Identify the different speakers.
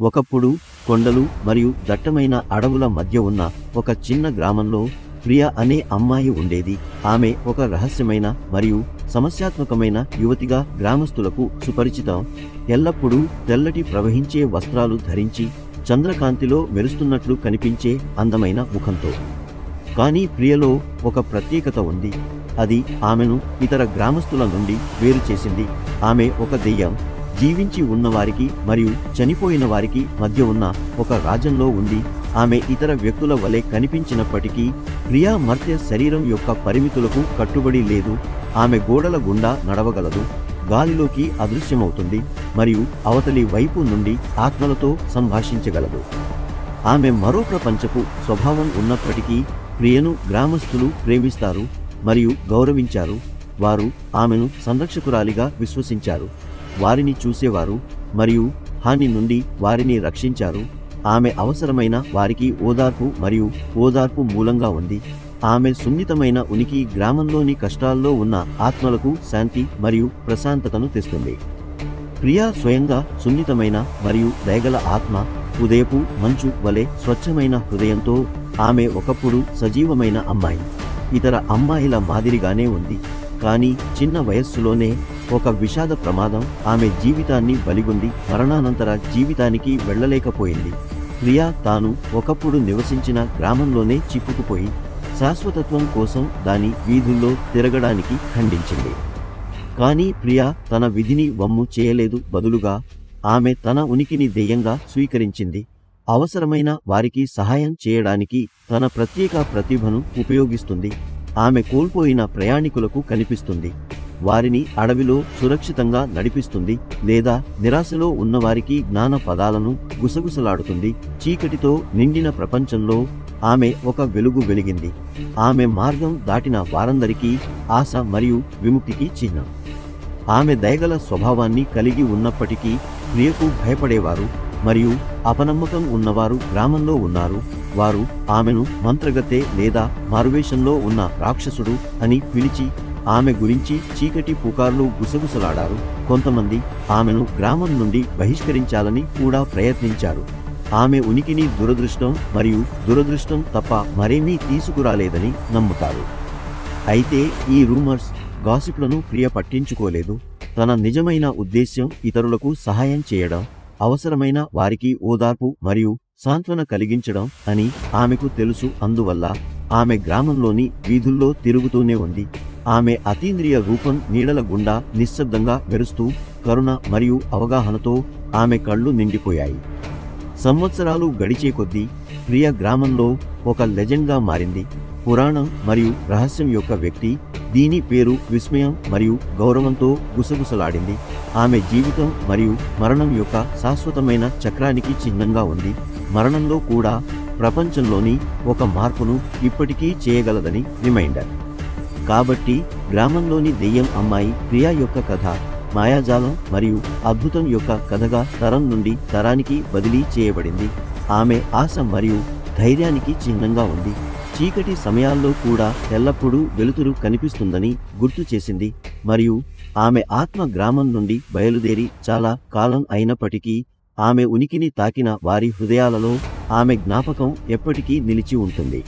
Speaker 1: ఒకప్పుడు కొండలు మరియు దట్టమైన అడవుల మధ్య ఉన్న ఒక చిన్న గ్రామంలో ప్రియ అనే అమ్మాయి ఉండేది. ఆమె ఒక రహస్యమైన మరియు సమస్యాత్మకమైన యువతిగా గ్రామస్తులకు సుపరిచితం. ఎల్లప్పుడూ తెల్లటి ప్రవహించే వస్త్రాలు ధరించి చంద్రకాంతిలో మెరుస్తున్నట్లు కనిపించే అందమైన ముఖంతో. కానీ ప్రియలో ఒక ప్రత్యేకత ఉంది. అది ఆమెను ఇతర గ్రామస్తుల నుండి వేరు చేసింది. ఆమె ఒక దెయ్యం. జీవించి ఉన్నవారికి మరియు చనిపోయిన వారికి మధ్య ఉన్న ఒక రాజ్యంలో ఉంది. ఆమె ఇతర వ్యక్తుల వలె కనిపించినప్పటికీ ప్రియా మర్త్య శరీరం యొక్క పరిమితులకు కట్టుబడి లేదు. ఆమె గోడల గుండా నడవగలదు, గాలిలోకి అదృశ్యమవుతుంది మరియు అవతలి వైపు నుండి ఆత్మలతో సంభాషించగలదు. ఆమె మరో ప్రపంచపు స్వభావం ఉన్నప్పటికీ ప్రియను గ్రామస్తులు ప్రేమిస్తారు మరియు గౌరవించారు. వారు ఆమెను సంరక్షకురాలిగా విశ్వసించారు, వారిని చూసేవారు మరియు హాని నుండి వారిని రక్షించారు. ఆమె అవసరమైన వారికి ఓదార్పు మరియు ఓదార్పు మూలంగా ఉంది. ఆమె సున్నితమైన ఉనికి గ్రామంలోని కష్టాల్లో ఉన్న ఆత్మలకు శాంతి మరియు ప్రశాంతతను తెస్తుంది. ప్రియా స్వయంగా సున్నితమైన మరియు దయగల ఆత్మ. ఉదయపు మంచు వలె స్వచ్ఛమైన హృదయంతో ఆమె ఒకప్పుడు సజీవమైన అమ్మాయి. ఇతర అమ్మాయిల మాదిరిగానే ఉంది, కానీ చిన్న వయస్సులోనే ఒక విషాద ప్రమాదం ఆమె జీవితాన్ని బలిగొంది మరణానంతర జీవితానికి వెళ్లలేకపోయింది. ప్రియా తాను ఒకప్పుడు నివసించిన గ్రామంలోనే చిక్కుకుపోయి శాశ్వతత్వం కోసం దాని వీధుల్లో తిరగడానికి ఖండించింది. కానీ ప్రియా తన విధిని వమ్ము చేయలేదు. బదులుగా ఆమె తన ఉనికిని దెయ్యంగా స్వీకరించింది. అవసరమైన వారికి సహాయం చేయడానికి తన ప్రత్యేక ప్రతిభను ఉపయోగిస్తుంది. ఆమె కోల్పోయిన ప్రయాణికులకు కనిపిస్తుంది, వారిని అడవిలో సురక్షితంగా నడిపిస్తుంది, లేదా నిరాశలో ఉన్నవారికి జ్ఞాన పదాలను గుసగుసలాడుతుంది. చీకటితో నిండిన ప్రపంచంలో ఆమె ఒక వెలుగు వెలిగింది. ఆమె మార్గం దాటిన వారందరికీ ఆశ మరియు విముక్తికి చిహ్నం. ఆమె దయగల స్వభావాన్ని కలిగి ఉన్నప్పటికీ ప్రియకు భయపడేవారు మరియు అపనమ్మకం ఉన్నవారు గ్రామంలో ఉన్నారు. వారు ఆమెను మంత్రగత్తె లేదా మారువేషంలో ఉన్న రాక్షసుడు అని పిలిచి ఆమె గురించి చీకటి పుకార్లు గుసగుసలాడారు. కొంతమంది ఆమెను గ్రామం నుండి బహిష్కరించాలని కూడా ప్రయత్నించారు. ఆమె ఉనికిని దురదృష్టం మరియు దురదృష్టం తప్ప మరేమీ తీసుకురాలేదని నమ్ముతారు. అయితే ఈ రూమర్స్, గాసిప్లను ప్రియ పట్టించుకోలేదు. తన నిజమైన ఉద్దేశ్యం ఇతరులకు సహాయం చేయడం, అవసరమైన వారికి ఓదార్పు మరియు సాంత్వన కలిగించడం అని ఆమెకు తెలుసు. అందువల్ల ఆమె గ్రామంలోని వీధుల్లో తిరుగుతూనే ఉంది. ఆమె అతీంద్రియ రూపం నీడల గుండా నిశ్శబ్దంగా మెరుస్తూ కరుణ మరియు అవగాహనతో ఆమె కళ్ళు నిండిపోయాయి. సంవత్సరాలు గడిచే కొద్దీ ప్రియ గ్రామంలో ఒక లెజెండ్గా మారింది. పురాణం మరియు రహస్యం యొక్క వ్యక్తి. దీని పేరు విస్మయం మరియు గౌరవంతో గుసగుసలాడింది. ఆమె జీవితం మరియు మరణం యొక్క శాశ్వతమైన చక్రానికి చిహ్నంగా ఉంది. మరణంలో కూడా ప్రపంచంలోని ఒక మార్పును ఇప్పటికీ చేయగలదని రిమైండర్. కాబట్టి గ్రామంలోని దెయ్యం అమ్మాయి ప్రియా యొక్క కథ మాయాజాలం మరియు అద్భుతం యొక్క కథగా తరం నుండి తరానికి బదిలీ చేయబడింది. ఆమె ఆశ మరియు ధైర్యానికి చిహ్నంగా ఉంది. చీకటి సమయాల్లో కూడా ఎల్లప్పుడూ వెలుతురు కనిపిస్తుందని గుర్తు చేసింది. మరియు ఆమె ఆత్మ గ్రామం నుండి బయలుదేరి చాలా కాలం అయినప్పటికీ ఆమె ఉనికిని తాకిన వారి హృదయాలలో ఆమె జ్ఞాపకం ఎప్పటికీ నిలిచి ఉంటుంది.